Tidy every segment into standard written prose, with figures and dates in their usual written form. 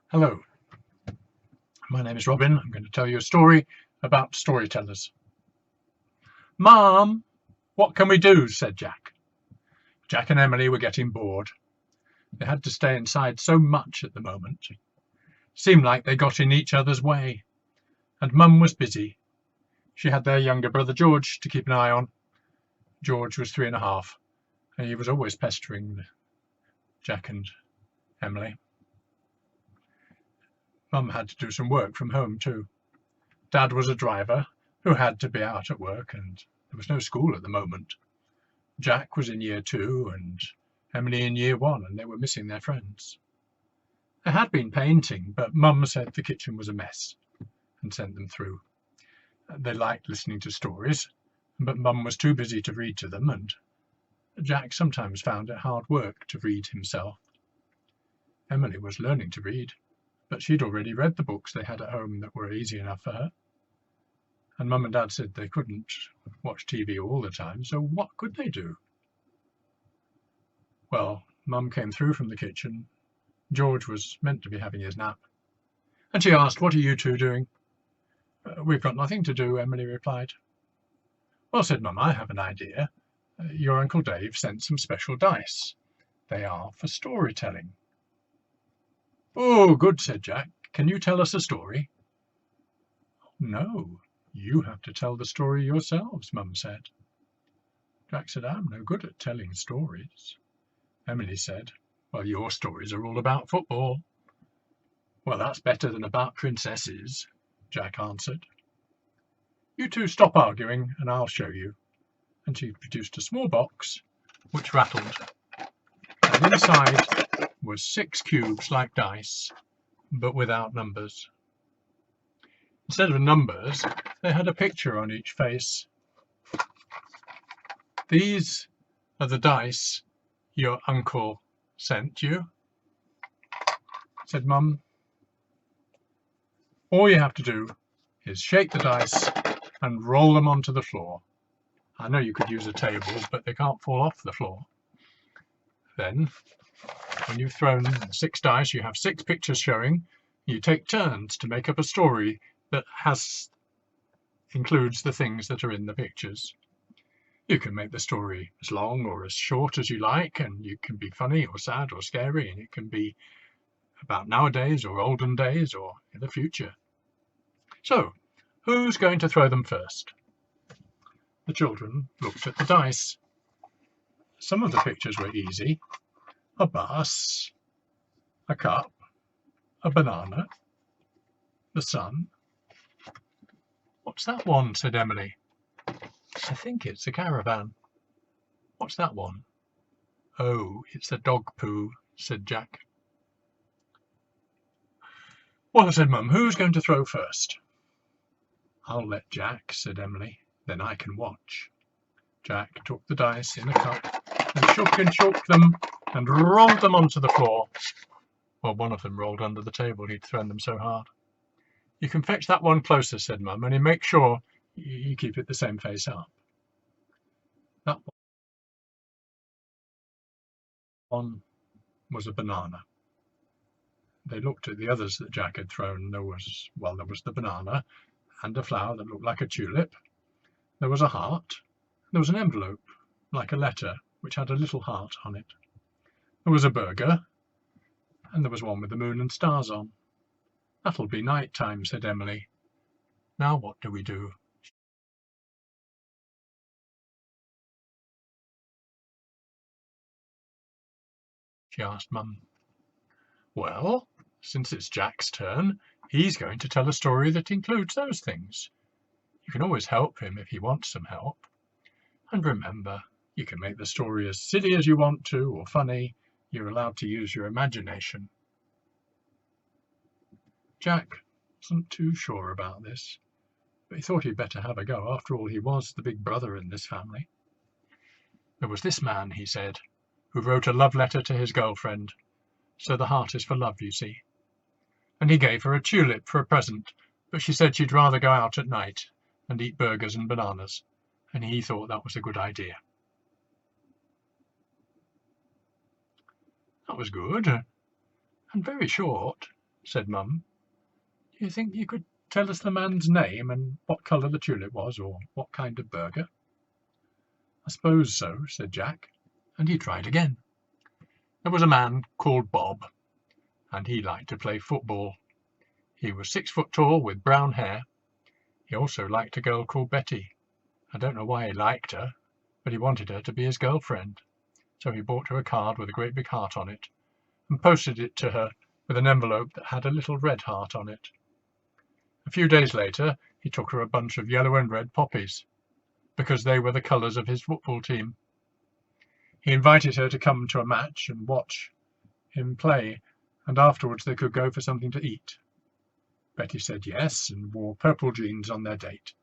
Hello, my name is Robin. I'm going to tell you a story about storytellers. Mom, what can we do? Said Jack. Jack and Emily were getting bored. They had to stay inside so much at the moment. It seemed like they got in each other's way. And Mum was busy. She had their younger brother George to keep an eye on. George was 3.5, and he was always pestering Jack and Emily. Mum had to do some work from home too. Dad was a driver who had to be out at work, and there was no school at the moment. Jack was in year 2 and Emily in year 1, and they were missing their friends. They had been painting, but Mum said the kitchen was a mess and sent them through. They liked listening to stories, but Mum was too busy to read to them, and Jack sometimes found it hard work to read himself. Emily was learning to read, but she'd already read the books they had at home that were easy enough for her. And Mum and Dad said they couldn't watch TV all the time, so what could they do? Well, Mum came through from the kitchen. George was meant to be having his nap. And she asked, "What are you two doing?" "We've got nothing to do," Emily replied. "Well," said Mum, "I have an idea. Your Uncle Dave sent some special dice. They are for storytelling." "Oh, good," said Jack. "Can you tell us a story?" "No, you have to tell the story yourselves," Mum said. Jack said, "I'm no good at telling stories." Emily said, "Well, your stories are all about football." "Well, that's better than about princesses," Jack answered. "You two stop arguing and I'll show you." And she produced a small box which rattled. And inside was 6 cubes like dice, but without numbers. Instead of numbers, they had a picture on each face. "These are the dice your uncle sent you," said Mum. "All you have to do is shake the dice and roll them onto the floor. I know you could use a table, but they can't fall off the floor. Then, when you've thrown 6 dice, you have 6 pictures showing. You take turns to make up a story that includes the things that are in the pictures. You can make the story as long or as short as you like, and you can be funny or sad or scary, and it can be about nowadays or olden days or in the future. So, who's going to throw them first?" The children looked at the dice. Some of the pictures were easy. A bus, a cup, a banana, the sun. "What's that one?" said Emily. "I think it's a caravan." "What's that one?" "Oh, it's a dog poo," said Jack. "Well," said Mum, "who's going to throw first?" "I'll let Jack," said Emily. "Then I can watch." Jack took the dice in a cup and shook them and rolled them onto the floor. Well, one of them rolled under the table, he'd thrown them so hard. "You can fetch that one closer," said Mum, "and make sure you keep it the same face up." That one was a banana. They looked at the others that Jack had thrown. There was the banana, and a flower that looked like a tulip. There was a heart. There was an envelope, like a letter, which had a little heart on it. There was a burger, and there was one with the moon and stars on. "That'll be night time," said Emily. "Now what do we do?" she asked Mum. "Well, since it's Jack's turn, he's going to tell a story that includes those things. You can always help him if he wants some help. And remember, you can make the story as silly as you want to, or funny. You're allowed to use your imagination." Jack wasn't too sure about this, but he thought he'd better have a go. After all, he was the big brother in this family. "There was this man," he said, "who wrote a love letter to his girlfriend. So the heart is for love, you see. And he gave her a tulip for a present, but she said she'd rather go out at night and eat burgers and bananas, and he thought that was a good idea." That was good, and very short, said Mum. "Do you think you could tell us the man's name and what colour the tulip was, or what kind of burger?" "I suppose so," said Jack, and he tried again. There was a man called Bob, and he liked to play football. He was 6 foot tall with brown hair. He also liked a girl called Betty. I don't know why he liked her, but he wanted her to be his girlfriend. So he bought her a card with a great big heart on it, and posted it to her with an envelope that had a little red heart on it. A few days later, he took her a bunch of yellow and red poppies, because they were the colours of his football team. He invited her to come to a match and watch him play, and afterwards they could go for something to eat. Betty said yes, and wore purple jeans on their date.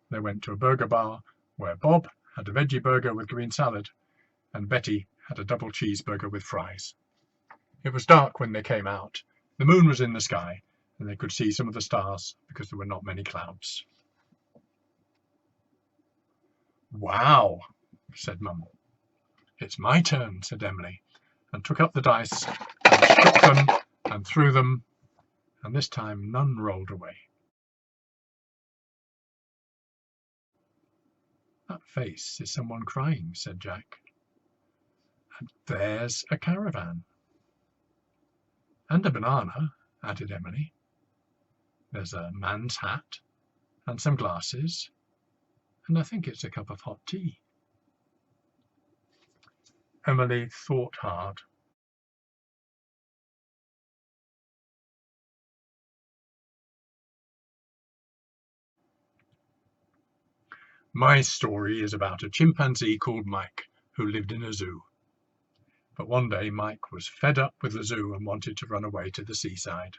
They went to a burger bar, where Bob had a veggie burger with green salad, and Betty had a double cheeseburger with fries. It was dark when they came out. The moon was in the sky, and they could see some of the stars because there were not many clouds. "Wow," said Mum. "It's my turn," said Emily, and took up the dice and shook them and threw them, and this time none rolled away. "That face is someone crying," said Jack. "And there's a caravan." "And a banana," added Emily. "There's a man's hat, and some glasses, and I think it's a cup of hot tea." Emily thought hard. "My story is about a chimpanzee called Mike who lived in a zoo. But one day Mike was fed up with the zoo and wanted to run away to the seaside.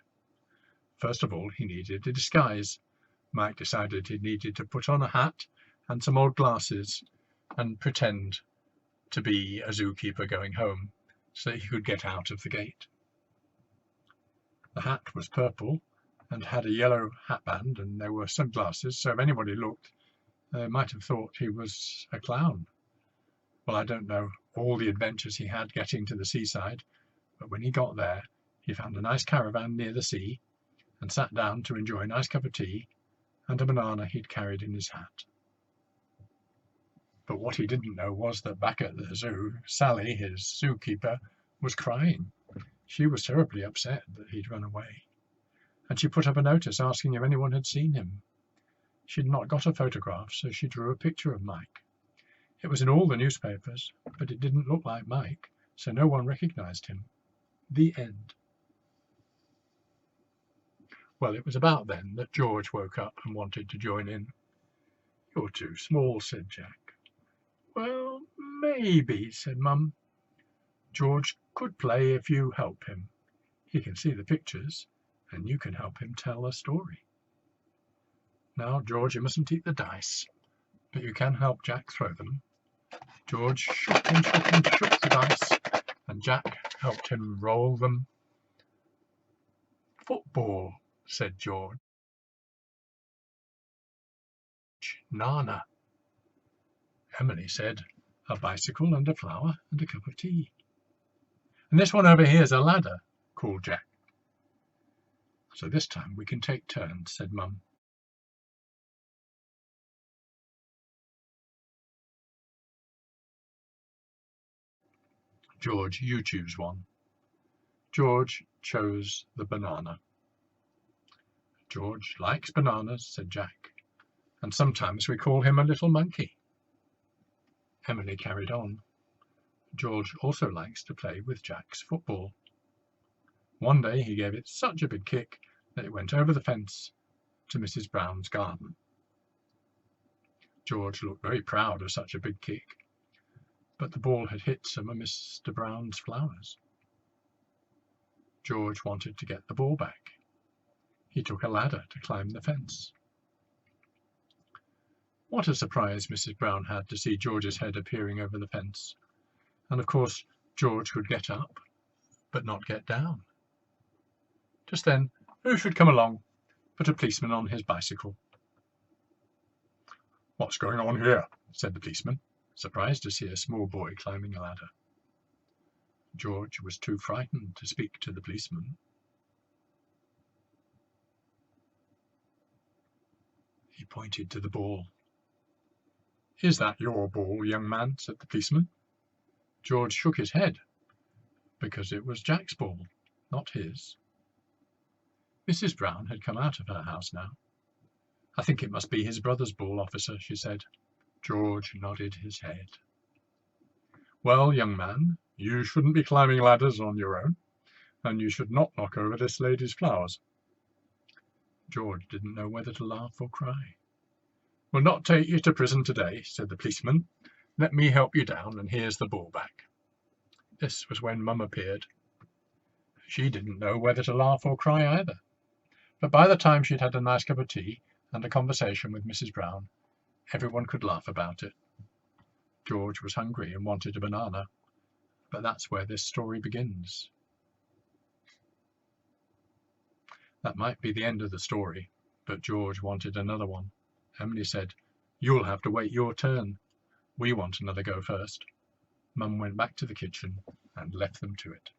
First of all, he needed a disguise. Mike decided he needed to put on a hat and some old glasses and pretend to be a zookeeper going home so that he could get out of the gate. The hat was purple and had a yellow hatband, and there were sunglasses, so if anybody looked, they might have thought he was a clown. Well, I don't know all the adventures he had getting to the seaside, but when he got there, he found a nice caravan near the sea and sat down to enjoy a nice cup of tea and a banana he'd carried in his hat. But what he didn't know was that back at the zoo, Sally, his zookeeper, was crying. She was terribly upset that he'd run away, and she put up a notice asking if anyone had seen him. She'd not got a photograph, so she drew a picture of Mike. It was in all the newspapers, but it didn't look like Mike, so no one recognized him. The end. Well, it was about then that George woke up and wanted to join in. "You're too small," said Jack. "Well, maybe," said Mum. "George could play if you help him. He can see the pictures, and you can help him tell a story. Now, George, you mustn't eat the dice, but you can help Jack throw them." George shook and shook and shook the dice, and Jack helped him roll them. "Football," said George. "Nana." Emily said, "A bicycle and a flower and a cup of tea." "And this one over here is a ladder," called Jack. "So this time we can take turns," said Mum. "George, you choose one." George chose the banana. "George likes bananas," said Jack, "and sometimes we call him a little monkey." Emily carried on. "George also likes to play with Jack's football. One day he gave it such a big kick that it went over the fence to Mrs. Brown's garden." George looked very proud of such a big kick, but the ball had hit some of Mr. Brown's flowers. George wanted to get the ball back. He took a ladder to climb the fence. What a surprise Mrs. Brown had to see George's head appearing over the fence. And of course George could get up, but not get down. Just then, who should come along but a policeman on his bicycle. "What's going on here?" said the policeman, surprised to see a small boy climbing a ladder. George was too frightened to speak to the policeman. He pointed to the ball. "Is that your ball, young man?" said the policeman. George shook his head, because it was Jack's ball, not his. Mrs. Brown had come out of her house now. "I think it must be his brother's ball, officer," she said. George nodded his head. "Well, young man, you shouldn't be climbing ladders on your own, and you should not knock over this lady's flowers." George didn't know whether to laugh or cry. "We'll not take you to prison today," said the policeman. "Let me help you down, and here's the ball back." This was when Mum appeared. She didn't know whether to laugh or cry either, but by the time she'd had a nice cup of tea and a conversation with Mrs. Brown, everyone could laugh about it. George was hungry and wanted a banana, but that's where this story begins. That might be the end of the story, but George wanted another one. Emily said, "You'll have to wait your turn. We want another go first." Mum went back to the kitchen and left them to it.